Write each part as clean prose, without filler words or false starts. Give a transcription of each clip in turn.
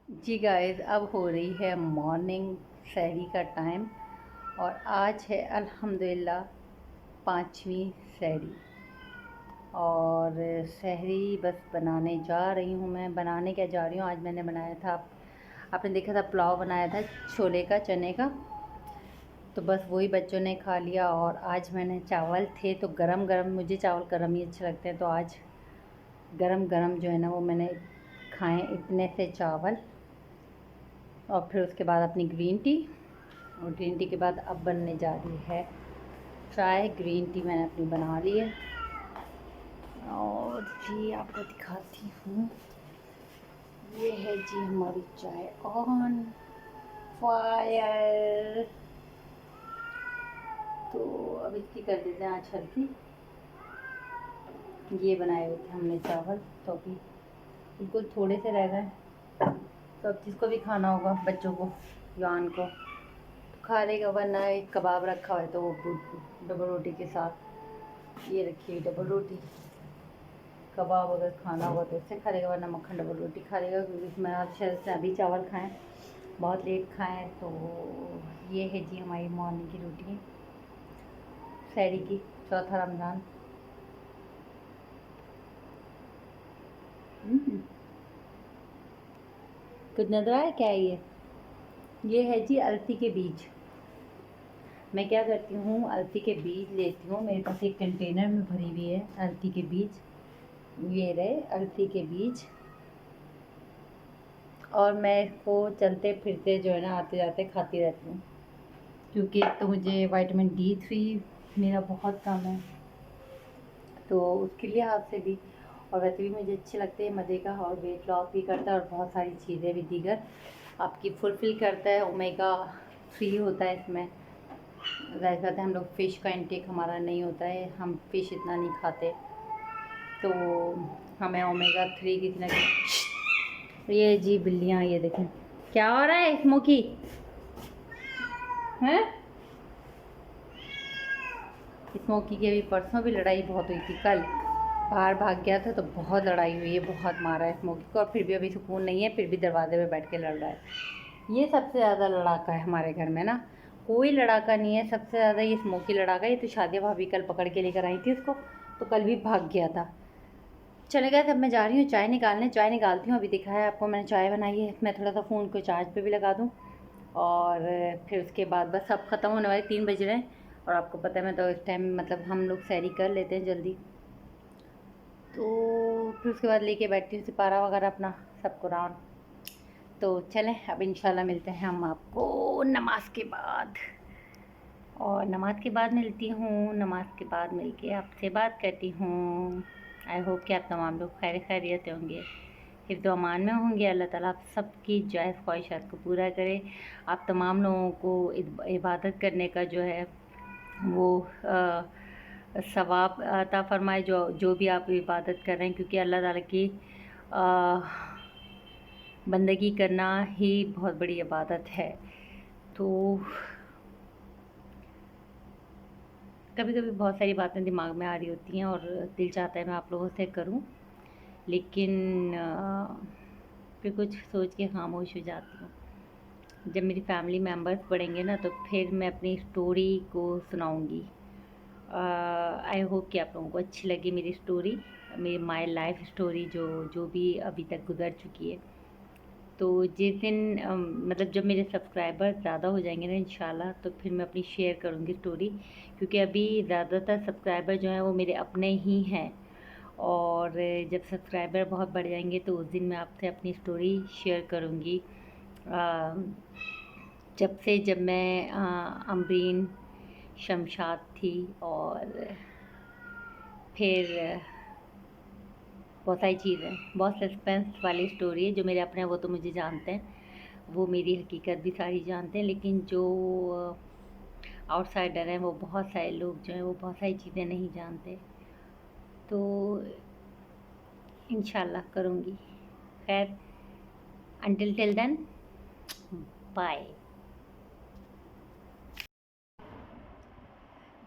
जी guys, अब हो रही है मॉर्निंग सहरी का टाइम। और आज है अल्हम्दुलिल्लाह 5वीं सहरी। और सहरी बस बनाने जा रही हूँ। मैं बनाने क्या जा रही हूँ, आज मैंने बनाया था, आपने देखा था, पुलाव बनाया था छोले का, चने का। तो बस वही बच्चों ने खा लिया। और आज मैंने चावल थे तो गरम गरम, मुझे चावल गरम ही अच्छे लगते हैं, तो आज गरम गरम जो है ना वो मैंने खाए इतने से चावल। और फिर उसके बाद अपनी ग्रीन टी, और ग्रीन टी के बाद अब बनने जा रही है चाय। ग्रीन टी मैंने अपनी बना ली है। और जी आपको दिखाती हूँ, ये है जी हमारी चाय ऑन फायर। तो अब इसकी कर देते हैं आज हल्की। ये बनाए हुए थे हमने चावल, तो अभी बिल्कुल थोड़े से रह गए। तो अब जिसको भी खाना होगा, बच्चों को, यान को, तो खा लेगा। वरना एक कबाब रखा हुआ है तो वो डबल रोटी के साथ, ये रखी हुई डबल रोटी, कबाब अगर खाना होगा तो उससे खा लेगा, वरना मक्खन डबल रोटी खा लेगा। क्योंकि मैं आज शायद से अभी चावल खाएं, बहुत लेट खाएं। तो ये है जी हमारी मॉर्निंग की रूटीन सहरी की, चौथा रमज़ान। कुछ नजर आया क्या है ये है जी अलसी के बीज। मैं क्या करती हूँ, अलसी के बीज लेती हूँ, मेरे पास एक कंटेनर में भरी हुई है अलसी के बीज। ये रहे अलसी के बीज। और मैं इसको चलते फिरते जो है ना, आते जाते खाती रहती हूँ। क्योंकि एक तो मुझे विटामिन D3 मेरा बहुत कम है, तो उसके लिहाज से भी, और वैसे भी मुझे अच्छे लगते हैं मज़े का। और वेट लॉस भी करता है, और बहुत सारी चीज़ें भी दीगर आपकी फुलफ़िल करता है। ओमेगा 3 होता है इसमें। ज़ाहिर बात है, हम लोग फ़िश का इंटेक हमारा नहीं होता है, हम फ़िश इतना नहीं खाते, तो हमें ओमेगा 3 किसी ना किसी। ये जी बिल्लियाँ, ये देखें क्या हो रहा है स्मोकी हैं। स्मोकी की अभी परसों भी लड़ाई बहुत हुई थी। कल बाहर भाग गया था तो बहुत लड़ाई हुई है, बहुत मारा है स्मोकी को। और फिर भी अभी सुकून नहीं है, फिर भी दरवाजे पे बैठ के लड़ रहा है। ये सबसे ज़्यादा लड़ाका है हमारे घर में ना, कोई लड़ाका नहीं है, सबसे ज़्यादा ये स्मोकी लड़ाका है। ये तो शादिया भाभी कल पकड़ के लेकर आई थी उसको, तो कल भी भाग गया था। चले गए। तब मैं जा रही हूँ चाय निकालने, चाय निकालती हूँ। अभी दिखाया आपको मैंने चाय बनाई है। मैं थोड़ा सा फ़ोन को चार्ज पे भी लगा दूँ, और फिर उसके बाद बस सब ख़त्म होने वाले, 3 बज रहे हैं। और आपको पता है मैं तो इस टाइम मतलब हम लोग सहरी कर लेते हैं जल्दी। तो फिर उसके बाद लेके बैठती हूँ सिपारा वगैरह अपना, सब कुरान। तो चलें, अब इंशाल्लाह मिलते हैं हम आपको नमाज के बाद। और नमाज के बाद मिलती हूँ, नमाज के बाद मिलके आपसे बात करती हूँ। आई होप कि आप तमाम लोग खैर खैरियत होंगे, हिफ्ज़ व अमान में होंगे। अल्लाह ताला आप सबकी जायज़ ख्वाहिशात को पूरा करे। आप तमाम लोगों को इबादत करने का जो है वो सवाब अता फ़रमाए, जो जो भी आप इबादत कर रहे हैं। क्योंकि अल्लाह ताला की बंदगी करना ही बहुत बड़ी इबादत है। तो कभी कभी बहुत सारी बातें दिमाग में आ रही होती हैं, और दिल चाहता है मैं आप लोगों से करूं, लेकिन फिर कुछ सोच के खामोश हो जाती हूँ। जब मेरी फैमिली मेम्बर्स पढ़ेंगे ना, तो फिर मैं अपनी स्टोरी को सुनाऊंगी। आई होप कि आप लोगों को अच्छी लगी मेरी स्टोरी, मेरी माई लाइफ स्टोरी, जो जो भी अभी तक गुजर चुकी है। तो जिस दिन मतलब जब मेरे सब्सक्राइबर ज़्यादा हो जाएंगे ना इंशाल्लाह, तो फिर मैं अपनी शेयर करूँगी स्टोरी। क्योंकि अभी ज़्यादातर सब्सक्राइबर जो हैं वो मेरे अपने ही हैं, और जब सब्सक्राइबर बहुत बढ़ जाएंगे तो उस दिन मैं आपसे अपनी स्टोरी शेयर करूँगी। जब मैं अमरीन शमशाद थी, और फिर बहुत सारी चीज़ें, बहुत सस्पेंस वाली स्टोरी है। जो मेरे अपने हैं वो तो मुझे जानते हैं, वो मेरी हकीकत भी सारी जानते हैं। लेकिन जो आउटसाइडर हैं, वो बहुत सारे लोग जो हैं वो बहुत सारी चीज़ें नहीं जानते। तो इंशाल्लाह करूँगी। खैर, अंटिल टिल देन, बाय।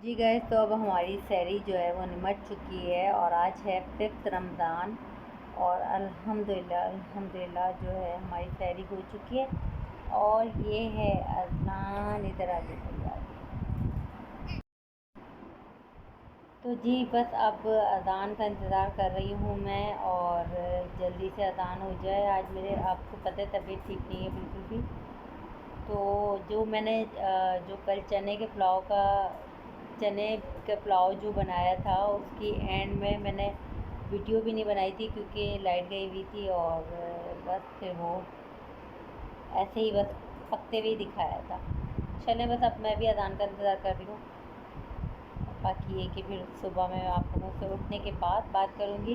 जी गए, तो अब हमारी सहरी जो है वो निमट चुकी है, और आज है 5th रमज़ान। और अल्हम्दुलिल्लाह अल्हम्दुलिल्लाह जो है हमारी तैयारी हो चुकी है। और ये है अज़ान, इधर आ जाइए। तो जी बस अब अज़ान का इंतज़ार कर रही हूँ मैं, और जल्दी से अज़ान हो जाए। आज मेरे, आपको पता है, तबीयत ठीक नहीं है बिल्कुल भी। तो जो मैंने जो कल चने का पुलाव जो बनाया था, उसकी एंड में मैंने वीडियो भी नहीं बनाई थी क्योंकि लाइट गई हुई थी, और बस फिर वो ऐसे ही बस पकते हुए दिखाया था। चले बस अब मैं भी अज़ान का इंतज़ार कर रही हूँ। बाकी ये कि फिर सुबह में आप लोगों से उठने के बाद बात करूँगी।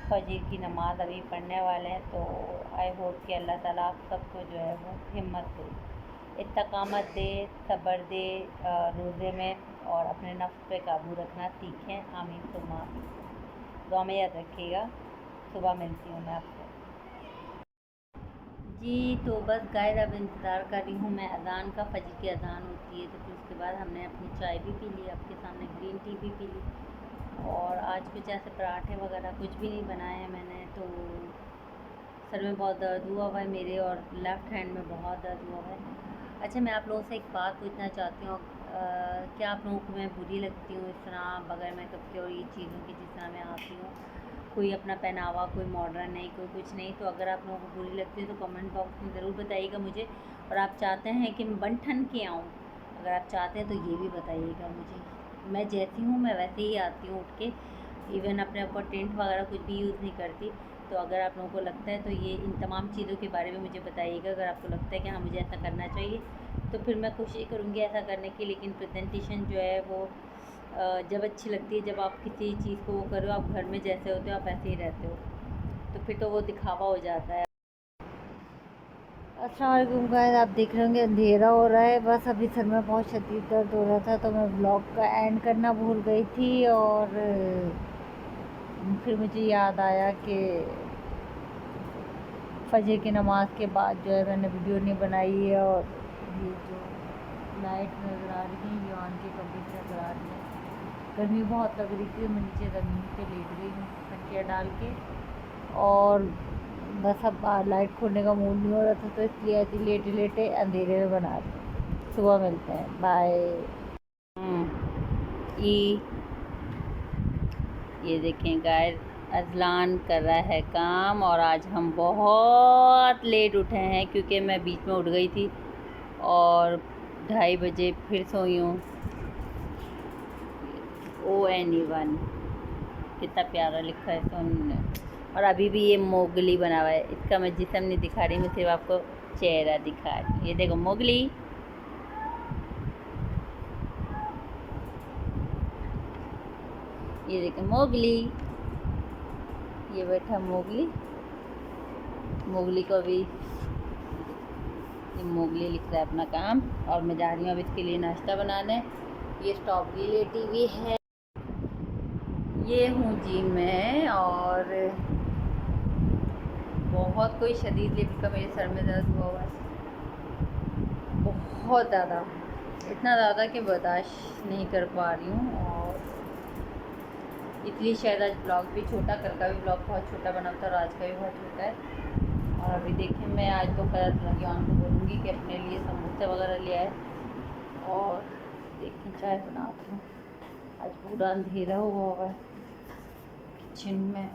फजर की नमाज़ अभी पढ़ने वाले हैं, तो आई होप कि अल्लाह ताला आप सबको जो है वो हिम्मत दे, इस्तकामत दे, सब्र दे रोज़े में, और अपने नफ्स पे काबू रखना सीखें। आमीन सुम्मा आमीन। दुआ में याद रखिएगा। सुबह मिलती हूँ मैं आपसे। जी तो बस गाइस अब इंतज़ार कर रही हूँ मैं अज़ान का। फजर की अज़ान होती है तो फिर उसके बाद हमने अपनी चाय भी पी ली, आपके सामने ग्रीन टी भी पी ली, और आज कुछ ऐसे पराठे वगैरह कुछ भी नहीं बनाए हैं मैंने। तो सर में बहुत दर्द हुआ है मेरे, और लेफ़्ट हैंड में बहुत दर्द हुआ है। अच्छा, मैं आप लोगों से एक बात पूछना चाहती हूँ, क्या आप लोगों को मैं बुरी लगती हूँ इस तरह बगैर मेकअप के और ये चीज़ों की जिस तरह मैं आती हूँ? कोई अपना पहनावा, कोई मॉडर्न नहीं, कोई कुछ नहीं। तो अगर आप लोगों को बुरी लगती है तो कमेंट बॉक्स में ज़रूर बताइएगा मुझे। और आप चाहते हैं कि मैं बन ठन के आऊँ, अगर आप चाहते हैं तो ये भी बताइएगा मुझे। मैं जैसी हूँ मैं वैसे ही आती हूँ उठ के। इवन अपने ऊपर टेंट वगैरह कुछ भी यूज़ नहीं करती। तो अगर आप लोगों को लगता है तो ये इन तमाम चीज़ों के बारे में मुझे बताइएगा। अगर आपको लगता है कि हाँ मुझे ऐसा करना चाहिए तो फिर मैं कोशिश करूँगी ऐसा करने की। लेकिन प्रेजेंटेशन जो है वो जब अच्छी लगती है, जब आप किसी चीज़ को वो करो, आप घर में जैसे होते हो आप ऐसे ही रहते हो, तो फिर तो वो दिखावा हो जाता है। अस्सलाम वालेकुम गाइस, आप देख रहे होंगे अंधेरा हो रहा है। बस अभी सर में बहुत शदीद दर्द हो रहा था तो मैं ब्लॉग का एंड करना भूल गई थी, और फिर मुझे याद आया कि फजर की नमाज के बाद जो है मैंने वीडियो नहीं बनाई है। और ये जो लाइट नज़र आ रही है ये ऑन के कमरे से नज़र आ रही है। गर्मी बहुत लग रही थी, मैं नीचे ज़मीन पे लेट गई हूँ तकिया डाल के, और बस अब लाइट खोलने का मूड नहीं हो रहा था तो इसलिए ऐसे लेटे लेटे अंधेरे में बना रही हूँ। सुबह मिलते हैं, बाय। ये देखें गाइस, अज़लान कर रहा है काम, और आज हम बहुत लेट उठे हैं क्योंकि मैं बीच में उठ गई थी और 2:30 बजे फिर सोई हूँ। ONE1 कितना प्यारा लिखा है तो उन्होंने। और अभी भी ये मोगली बना हुआ है, इसका मैं जिस्म नहीं दिखा रही, मैं सिर्फ आपको चेहरा दिखा रही हूँ। ये देखो मोगली, ये देखो मोगली, ये बैठा मोगली। मोगली को भी, ये मोगली लिख रहा है अपना काम, और मैं जा रही हूँ अब इसके लिए नाश्ता बनाने। ये स्ट्रॉबेरी लेटी हुई है। ये हूँ जी मैं, और बहुत कोई शदीद लेवल का मेरे सर में दर्द हुआ है, बहुत ज़्यादा, इतना ज़्यादा कि बर्दाश्त नहीं कर पा रही हूँ। और इसलिए शायद आज ब्लॉग भी छोटा, कल का भी ब्लॉग बहुत छोटा बना था और आज का भी बहुत छोटा है। और अभी देखिए मैं आज दोपहर रगियान को बोलूँगी कि अपने लिए समोसे वगैरह ले आए, और देखिए चाय बनाती हूँ। आज पूरा अंधेरा हुआ है किचन में।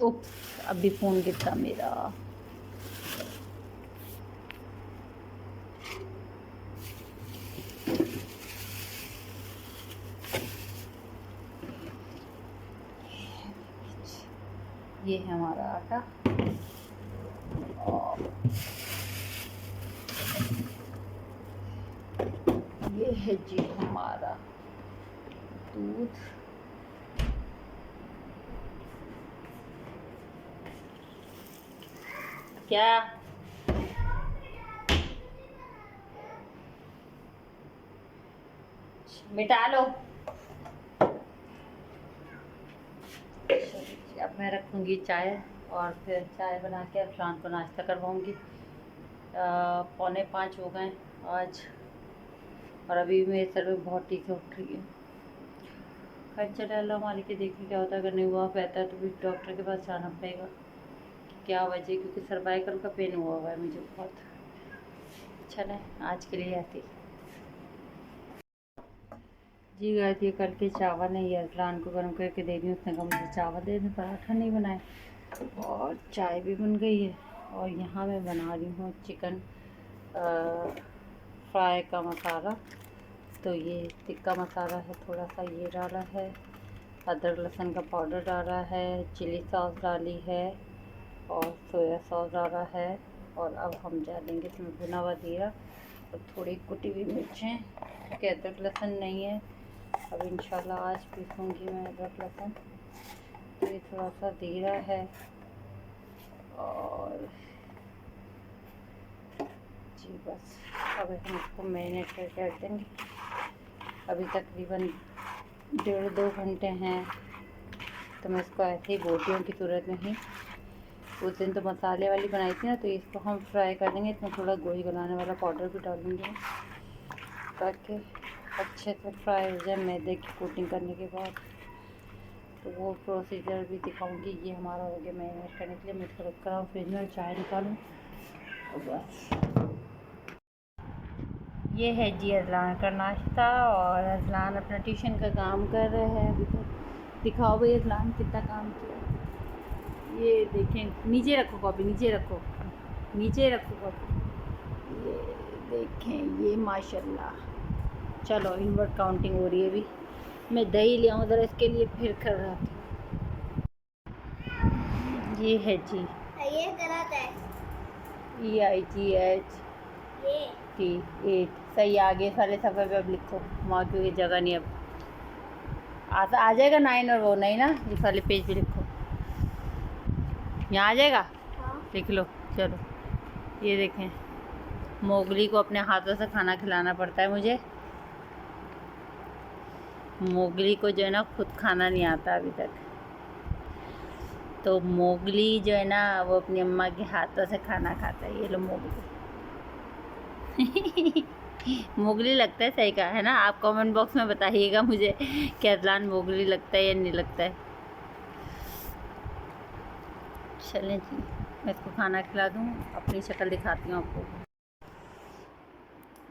उप्स, अभी फ़ोन गिरता मेरा। ये है हमारा आटा, और ये है जी हमारा दूध। क्या मिटा लो। अब मैं रखूँगी चाय, और फिर चाय बना के अब शाम को नाश्ता करवाऊँगी। 4:45 हो गए आज। और अभी मेरे सर में बहुत टीके उठ रही है। खैर चले अल्लाह मालिक के, देखिए क्या होता है। अगर नहीं हुआ बेहतर तो फिर डॉक्टर के पास जाना पड़ेगा, क्या वजह, क्योंकि सर्वाइकल का पेन हुआ है मुझे बहुत। चले आज के लिए ऐसे जी गाय थी। कल के चावल है, ये अजलान को गर्म करके दे दी, उसने कहा मुझे चावल दे दें, पराठा नहीं बनाए, और चाय भी बन गई है। और यहाँ मैं बना रही हूँ चिकन फ्राई का मसाला। तो ये टिक्का मसाला है, थोड़ा सा ये डाला है, अदरक लहसुन का पाउडर डाला है, चिली सॉस डाली है, और सोया सॉस डाला है। और अब हम डालेंगे इसमें भुना हुआ जीरा और थोड़ी कुटी हुई मिर्चें, क्योंकि अदरक लहसुन नहीं है। अब इंशाल्लाह आज पीसूँगी मैं अदरक लहसुन। तो ये थोड़ा सा जीरा है, और जी बस अब हम इसको मैरिनेट करके रख देंगे। अभी तकरीबन 1.5-2 घंटे हैं, तो मैं इसको ऐसे ही बोटियों की सूरत में ही, उस दिन तो मसाले वाली बनाई थी ना, तो इसको हम फ्राई कर देंगे। इसमें थोड़ा गोश्त गलाने वाला पाउडर भी डालेंगे ताकि अच्छे से फ्राई हो जाए मैदे की कोटिंग करने के बाद। तो वो प्रोसीजर भी दिखाऊंगी। ये हमारा हो गया मैरिनेट करने के लिए। मैं इसको रख कर आऊँ फ्रिज में, चाय निकालूँ और बस। ये है जी अजलान का नाश्ता, और अजलान अपना ट्यूशन का काम कर रहे हैं अभी तक। दिखाओ भाई अजलान कितना काम किया। ये देखें, नीचे रखो कॉपी, नीचे रखो, नीचे रखो कॉपी। ये देखें, ये माशाल्लाह। चलो इनवर्ट काउंटिंग हो रही है अभी। मैं दही ले आऊँ ज़रा इसके लिए, फिर कर रहा था। ये है जी, ये गलत है। EIGHT8 सही। आगे सारे सफ़े पे अब लिखो, वहाँ क्योंकि जगह नहीं। अब आ जाएगा 9 और वो नहीं ना, इस वाले पेज पे लिखो, यहाँ आ जाएगा। हाँ। लिख लो। चलो ये देखें, मोगली को अपने हाथों से खाना खिलाना पड़ता है मुझे। मोगली को जो है ना खुद खाना नहीं आता अभी तक, तो मोगली जो है ना वो अपनी अम्मा के हाथों से खाना खाता है। ये लो मोगली। मोगली लगता है सही कहा है ना। आप कमेंट बॉक्स में बताइएगा मुझे कि अजलान मोगली लगता है या नहीं लगता है। चलें जी, मैं इसको खाना खिला दूँ, अपनी शक्ल दिखाती हूँ आपको।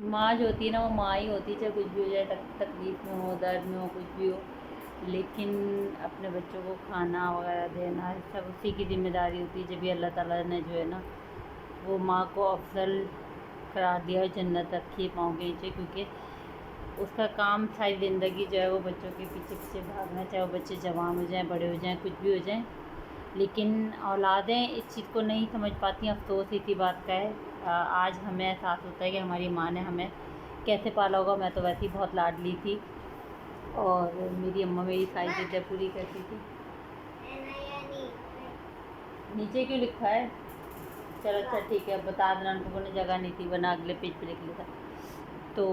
माँ जो होती है ना वो माँ ही होती है, चाहे कुछ भी हो जाए, तकलीफ़ में हो, दर्द में हो, कुछ भी हो, लेकिन अपने बच्चों को खाना वगैरह देना सब उसी की ज़िम्मेदारी होती है। जब भी अल्लाह ताला ने जो है ना वो माँ को अफजल करार दिया है, जन्नत रखी है पाँव के नीचे, क्योंकि उसका काम सारी ज़िंदगी जो है वो बच्चों के पीछे पीछे भागना, चाहे वो बच्चे जवान हो जाएँ, बड़े हो जाएँ, कुछ भी हो जाएँ। लेकिन औलादें इस चीज़ को नहीं समझ पाती। अफसोस इसी बात का है। आज हमें एहसास होता है कि हमारी माँ ने हमें कैसे पाला होगा। मैं तो वैसे ही बहुत लाडली थी, और मेरी अम्मा मेरी सारी चीज़ें पूरी करती थी। नीचे क्यों लिखा है? चलो अच्छा ठीक है, बता देना उनको, ने जगह नहीं थी, वरना अगले पेज पे लिख लिया था। तो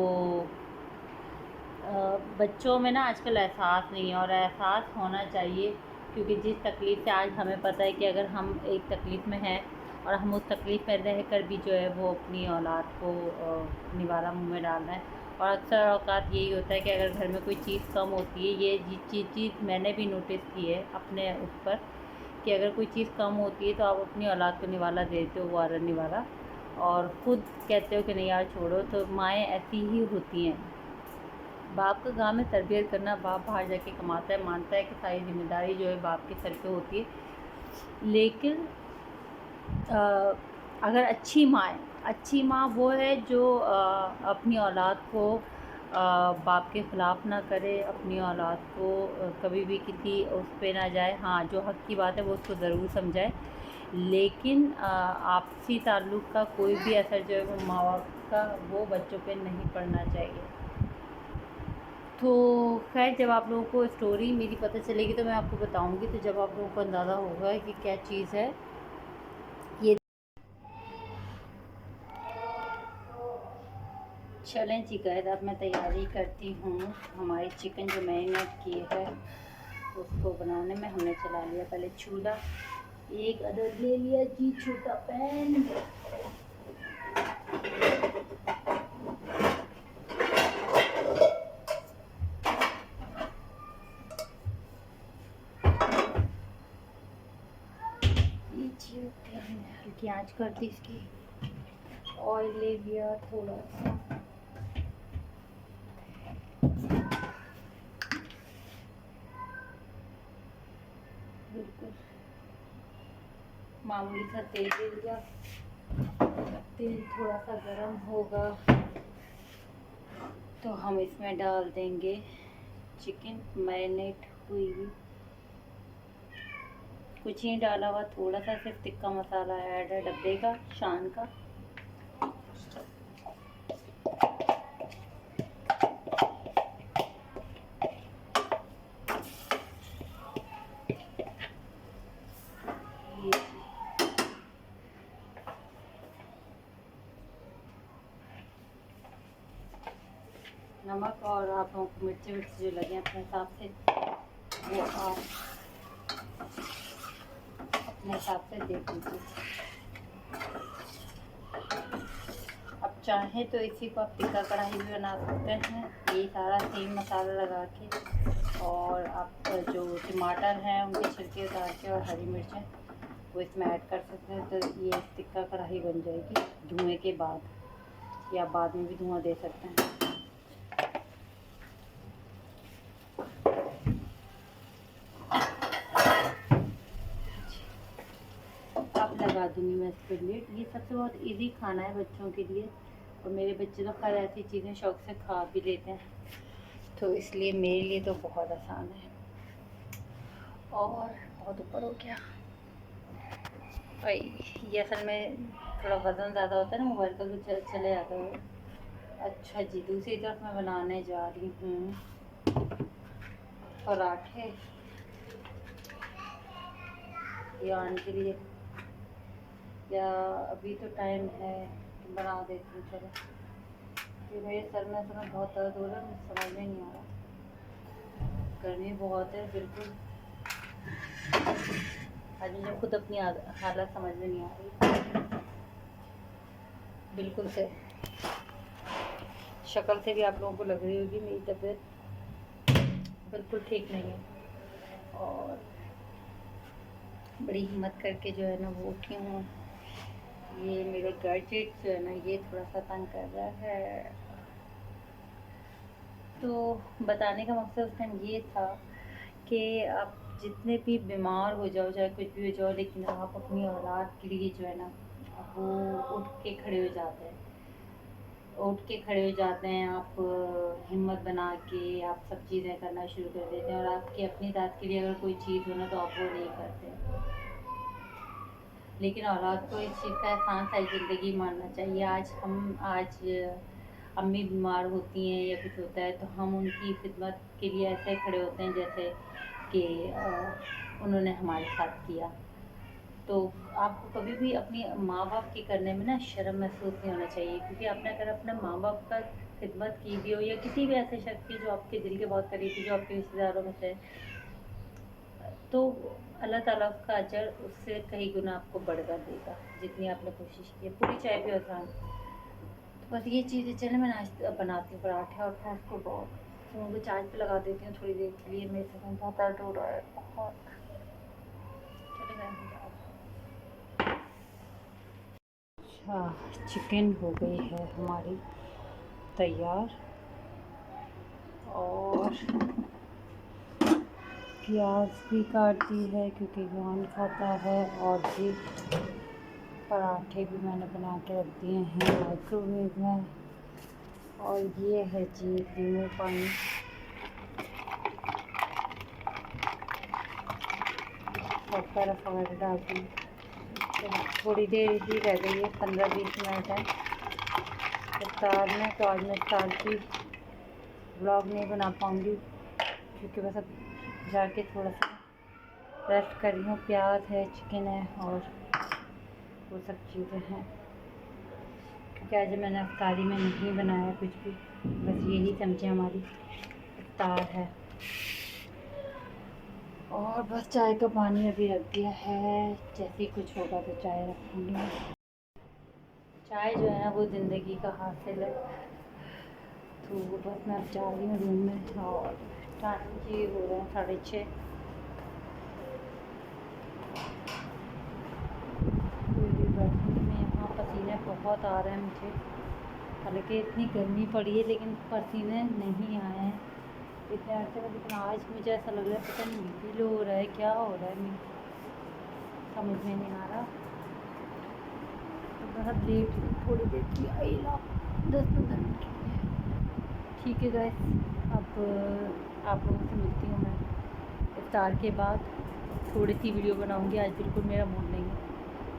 बच्चों में ना आजकल एहसास नहीं है, और एहसास होना चाहिए, क्योंकि जिस तकलीफ़ से आज हमें पता है कि अगर हम एक तकलीफ़ में हैं और हम उस तकलीफ़ में रह कर भी जो है वो अपनी औलाद को निवाला मुँह में डालना है। और अक्सर औक़ात यही होता है कि अगर घर में कोई चीज़ कम होती है, ये चीज़ मैंने भी नोटिस की है अपने उस पर, कि अगर कोई चीज़ कम होती है तो आप अपनी औलाद को निवाला देते हो, वारा निवाला, और ख़ुद कहते हो कि नहीं यार छोड़ो। तो माएँ ऐसी ही होती हैं। बाप का काम है तरबियत करना। बाप बाहर जाके कमाता है, मानता है कि सारी जिम्मेदारी जो है बाप के सर पे होती है। लेकिन अगर अच्छी माँ वो है जो अपनी औलाद को बाप के ख़िलाफ़ ना करे, अपनी औलाद को कभी भी किसी उस पे ना जाए। हाँ, जो हक़ की बात है वो उसको ज़रूर समझाए, लेकिन आपसी ताल्लुक़ का कोई भी असर जो है वो माँ बाप का वो बच्चों पे नहीं पड़ना चाहिए। तो खैर, जब आप लोगों को स्टोरी मेरी पता चलेगी तो मैं आपको बताऊंगी, तो जब आप लोगों को अंदाज़ा होगा कि क्या चीज़ है ये। चलें जी गाइस, अब मैं तैयारी करती हूँ। हमारी चिकन जो मैरिनेट की है उसको बनाने में हमने चला लिया पहले चूल्हा। एक अदद ले लिया जी छोटा पैन, क्योंकि आज करती इसकी ऑयल ले लिया थोड़ा सा। बिल्कुल मामूली सा तेल ले लिया। तेल थोड़ा सा गर्म होगा तो हम इसमें डाल देंगे चिकन मैरिनेट हुई हुई। कुछ नहीं डाला हुआ, थोड़ा सा सिर्फ टिक्का मसाला ऐड है डब्बे का, शान का। नमक और आप लोगों को मिर्ची जो लगे अपने हिसाब से वो आप अपने हिसाब से देख लीजिए। अब चाहें तो इसी को आप टिक्का कढ़ाई भी बना सकते हैं, ये सारा सेम मसाला लगा के। और आप जो टमाटर हैं उनके छिलके उतार के और हरी मिर्चें वो इसमें ऐड कर सकते हैं, तो ये टिक्का कढ़ाई बन जाएगी धुएँ के बाद, या बाद में भी धुआं दे सकते हैं। अब लगा दूँगी मैं इस पर लिड। ये सबसे बहुत इजी खाना है बच्चों के लिए, और मेरे बच्चे तो खैर ऐसी चीज़ें शौक़ से खा भी लेते हैं, तो इसलिए मेरे लिए तो बहुत आसान है। और बहुत ऊपर हो गया भाई, ये असल में थोड़ा वज़न ज़्यादा होता है ना मोबाइल का, तो चले जाता है। अच्छा जी, दूसरी तरफ मैं बनाने जा रही हूँ पराठे यान के लिए। या अभी तो टाइम है, बना देती हूँ चलो। कि मेरे सर में तो बहुत दर्द हो रहा है, मुझे समझ में नहीं आ रहा, गर्मी बहुत है। बिल्कुल आज मुझे खुद अपनी हालत समझ में नहीं आ रही बिल्कुल से। शक्ल से भी आप लोगों को लग रही होगी मेरी तबीयत बिल्कुल ठीक नहीं है, और बड़ी हिम्मत करके जो है ना वो उठी हूँ। ये मेरे गैजेट जो है ना ये थोड़ा सा तंग कर रहा है, तो बताने का मकसद उस टाइम ये था कि आप जितने भी बीमार हो जाओ, चाहे कुछ भी हो जाओ, लेकिन आप अपनी औलाद के लिए जो है ना वो उठ के खड़े हो जाते हैं, आप हिम्मत बना के आप सब चीज़ें करना शुरू कर देते हैं। और आपकी अपनी ज़ात के लिए अगर कोई चीज़ हो ना तो आप वो नहीं करते, लेकिन औलाद को इस चीज़ का एहसास है, ज़िंदगी मानना चाहिए। आज अम्मी बीमार होती हैं या कुछ होता है तो हम उनकी खिदमत के लिए ऐसे खड़े होते हैं जैसे कि उन्होंने हमारे साथ किया। तो आपको कभी भी अपनी माँ बाप की करने में ना शर्म महसूस नहीं होना चाहिए, क्योंकि आपने अगर अपने माँ बाप का खिदमत की भी हो, या किसी भी ऐसे शख्स की जो आपके दिल के बहुत करीब थी, जो आपके रिश्तेदारों में से, तो अल्लाह ताला उसका अजर उससे कई गुना आपको बढ़कर देगा, जितनी आपने कोशिश की है। पूरी चाय भी आसान। तो बस ये चीज़ें चले, मैं नाश्ता बनाती हूँ पराठे, और फिर उसको बहुत फ़ोन को चार्ज पे लगा देती हूँ थोड़ी देर के लिए। मेरे से बहुत दर्द हो रहा है बहुत। चले गए। अच्छा, चिकन हो गई है हमारी तैयार, और प्याज भी काट दी है क्योंकि जवान खाता है, और भी पराठे भी मैंने बना के रख दिए हैं माइक्रोवेव में। और ये है जी नींबू पानी, और बर्फ़ वगैरह डाल दी। तो थोड़ी देर ही रह गई है, 15-20 मिनट है इफ्तार में। तो आज मैं इफ्तार की व्लॉग नहीं बना पाऊँगी, क्योंकि बस अब जाके थोड़ा सा रेस्ट कर रही हूँ। प्याज है, चिकन है, और वो सब चीज़ें हैं, क्योंकि आज मैंने इफ्तारी में नहीं बनाया कुछ भी, बस यही समझे हमारी इफ्तार है। और बस चाय का पानी अभी रख दिया है, जैसे ही कुछ होगा तो चाय रखूँगी। चाय जो है ना वो ज़िंदगी का हासिल है। तो बस मैं अब जा रही हूँ रूम में, और टाइम जी हो रहा है 6:30। बहुत आ रहा है मुझे, हालांकि इतनी गर्मी पड़ी है लेकिन पसीने नहीं आए हैं इतने अर्से में। लेकिन आज मुझे ऐसा लग रहा है पता नहीं बीपी लो हो रहा है, क्या हो रहा है समझ में नहीं आ रहा। तो बहुत लेट थोड़ी देर की आई ला 10-15 मिनट की। ठीक है गाइस, अब आप लोगों से मिलती हूँ मैं इफ्तार के बाद। थोड़ी सी वीडियो बनाऊँगी, आज बिल्कुल मेरा मूड नहीं है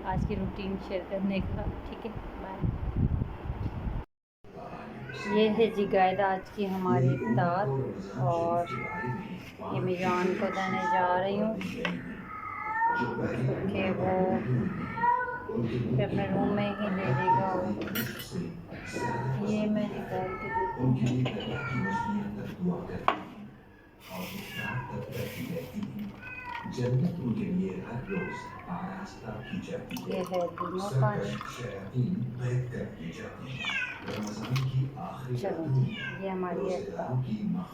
आज की रूटीन शेयर करने का। ठीक है, बाय। ये है जी गाइस आज की हमारी इफ्तार, और ये मैं जान को देने जा रही हूँ क्योंकि वो फिर अपने रूम में ही ले लेगा। ये मैं निकाल के देती हूँ। जन्नत उनके लिए हर रोज आरास्ता की जाती है। ये है लीमो पानी। चलो ये हमारी एक मिनट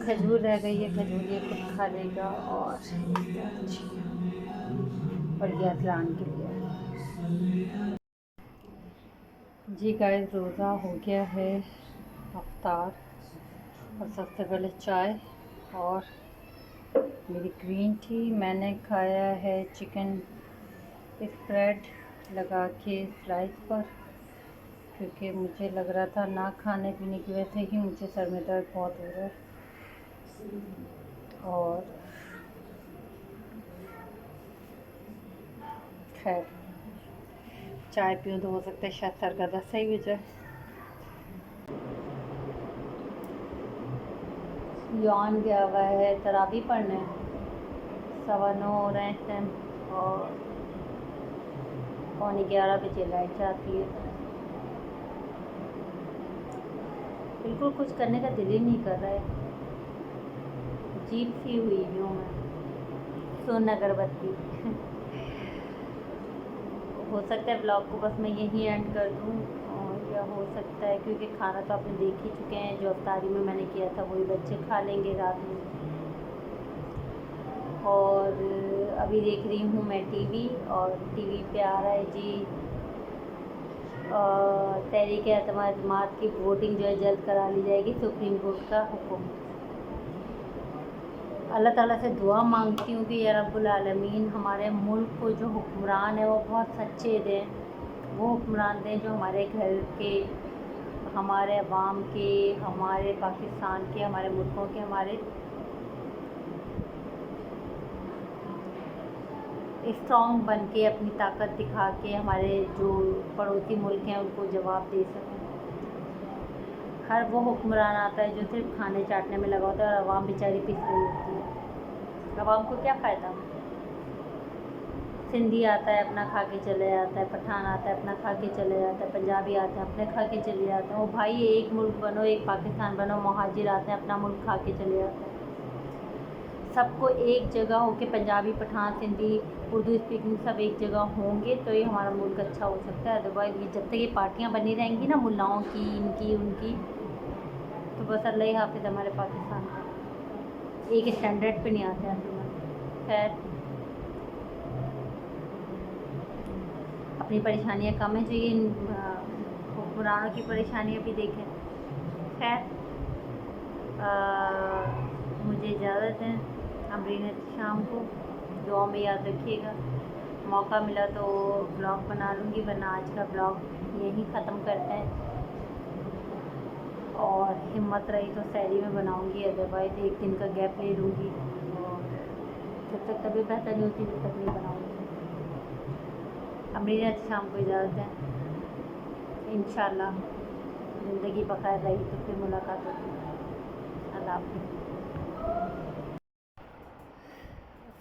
खजूर रह गई है, खजूर ये खुद खा लेगा। और ये अजलान के लिए जी गाइस रोज़ा हो गया है अफ्तार, और सबसे पहले चाय और मेरी ग्रीन टी। मैंने खाया है चिकन स्प्रेड लगा के स्लाइस पर, क्योंकि मुझे लग रहा था ना खाने पीने की वजह से ही मुझे सर में दर्द बहुत हो रहा है। और खैर चाय पीऊँ तो हो सकता है शायद सर का दर्द सही हो जाए। यौन गया हुआ है तरावी पढ़ने, 9:15 हो रहे हैं इस टाइम, और 11:15 बजे लाइट जाती है। बिल्कुल कुछ करने का दिल ही नहीं कर रहा है, अजीब सी हुई हूँ मैं, सुन अगरबत्ती। हो सकता है ब्लॉग को बस मैं यहीं एंड कर दूँ, और या हो सकता है क्योंकि खाना तो आपने देख ही चुके हैं, जो अफ्तारी में मैंने किया था वही बच्चे खा लेंगे रात में। और अभी देख रही हूँ मैं टीवी, और टीवी पे आ रहा है जी तहरीक-ए-एतमाद की वोटिंग जो है जल्द करा ली जाएगी, सुप्रीम कोर्ट का हुक्म। अल्लाह ताला से दुआ मांगती हूँ कि या रब्बुल आलमीन हमारे मुल्क को जो हुक्मरान है वो बहुत सच्चे दें, वो हुक्मरान दें जो हमारे घर के, हमारे अवाम के, हमारे पाकिस्तान के, हमारे मुल्कों के, हमारे स्ट्रॉन्ग बन के अपनी ताकत दिखा के हमारे जो पड़ोसी मुल्क हैं उनको जवाब दे सकें। हर वो हुक्मरान आता है जो सिर्फ खाने चाटने में लगा होता है, और आवाम बेचारी पिस रही होती है। आवाम को क्या फ़ायदा? सिंधी आता है अपना खा के चले जाता है, पठान आता है अपना खा के चले जाता है, पंजाबी आते हैं अपने खा के चले जाते हैं। वो भाई एक मुल्क बनो, एक पाकिस्तान बनो। मुहाजिर आते हैं अपना मुल्क खा के चले जाते हैं। सबको एक जगह होके, पंजाबी, पठान, सिंधी, उर्दू स्पीकिंग सब एक जगह होंगे तो ही हमारा मुल्क अच्छा हो सकता है। अदरवाइज़ ये जब तक ये पार्टियाँ बनी रहेंगी ना मुल्लाओं की, इनकी उनकी, तो बस अल्लाह ही हाफिज़ हमारे पाकिस्तान का, एक स्टैंडर्ड पे नहीं आते हैं। खैर अपनी परेशानियाँ कम है, जो इन हुक्मरानों की परेशानियाँ भी देखें। खैर मुझे इजाज़त है, अमरीन शाम को दुआ में याद रखिएगा। मौका मिला तो ब्लॉग बना लूँगी, वरना आज का ब्लॉग यहीं ख़त्म करते हैं। और हिम्मत रही तो सैली में बनाऊँगी, अदरवाइज़ एक दिन का गैप ले लूँगी, और जब तक तबीयत बेहतर नहीं होती तब तक नहीं बनाऊँगी। अमरीन शाम को इजाज़त है, इंशाल्लाह ज़िंदगी बखैर रही तो फिर मुलाकात होगी। अल्लाह हाफ़िज़।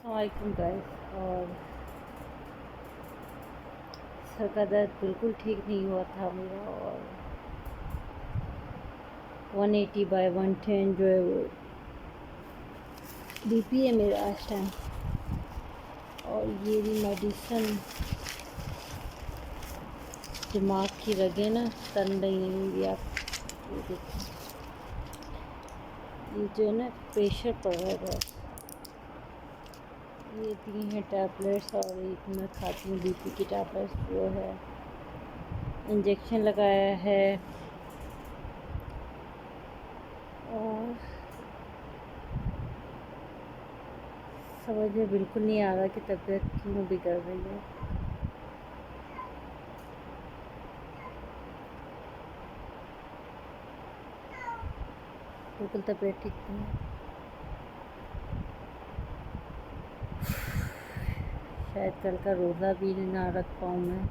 अस्सलामुअलैकुम गाइस। और सर का दर्द बिल्कुल ठीक नहीं हुआ था मेरा, और 180/110 जो है वो बीपी है मेरा इस टाइम। और ये भी मेडिसन, दिमाग की रगें ना तन रही नहीं हुई। आप ये देखिए, ये जो है ना प्रेशर पड़ रहा है बहुत, ये दी हैं टैबलेट्स और एक मैं खाती हूँ बीपी की टैबलेट्स, वो है इंजेक्शन लगाया है। और समझ में बिल्कुल नहीं आ रहा कि तबीयत क्यों बिगड़ रही है। बिल्कुल तबीयत ठीक नहीं है। शायद कल का रोज़ा भी ना रख पाऊँ मैं।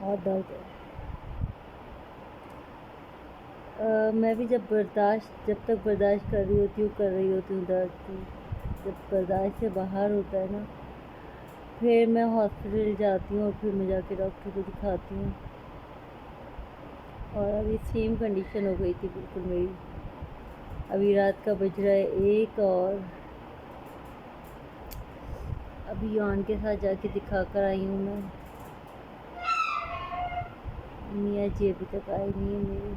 बहुत दर्द है। मैं भी जब तक बर्दाश्त कर रही होती हूँ दर्द को, जब बर्दाश्त से बाहर होता है ना, फिर मैं हॉस्पिटल जाती हूँ और फिर मैं जाके डॉक्टर को दिखाती हूँ। और अभी सेम कंडीशन हो गई थी बिल्कुल मेरी। अभी रात का बज रहा है 1 और अभी यौन के साथ जाके दिखा कर आई हूँ मैं। मियाँ जी अभी तक आई नहीं है मेरी,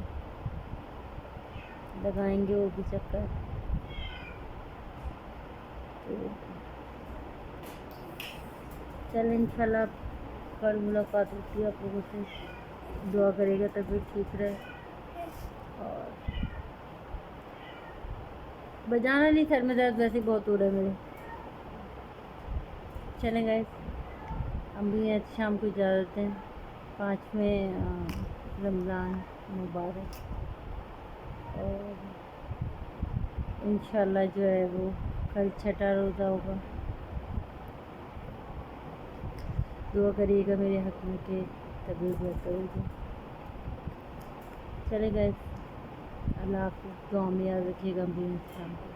लगाएंगे वो भी चक्कर। तो चल इंशाल्लाह कल मुलाकात होती है आप लोगों से। दुआ करेगा तबीयत ठीक रहे। और बजाना नहीं, सर में दर्द वैसे बहुत हो रहा है मेरे। चलें गाइस, हम भी हैं शाम को इजाज़त दें। 5वें रमज़ान मुबारक। और इंशाल्लाह जो है वो कल छठा रोज़ा होगा। दुआ करिएगा मेरे हक में कि तबीयत बेहतर होगी। चले गाइस, अल्लाह आपको दुआ में याद रखिएगा। हम भी शाम को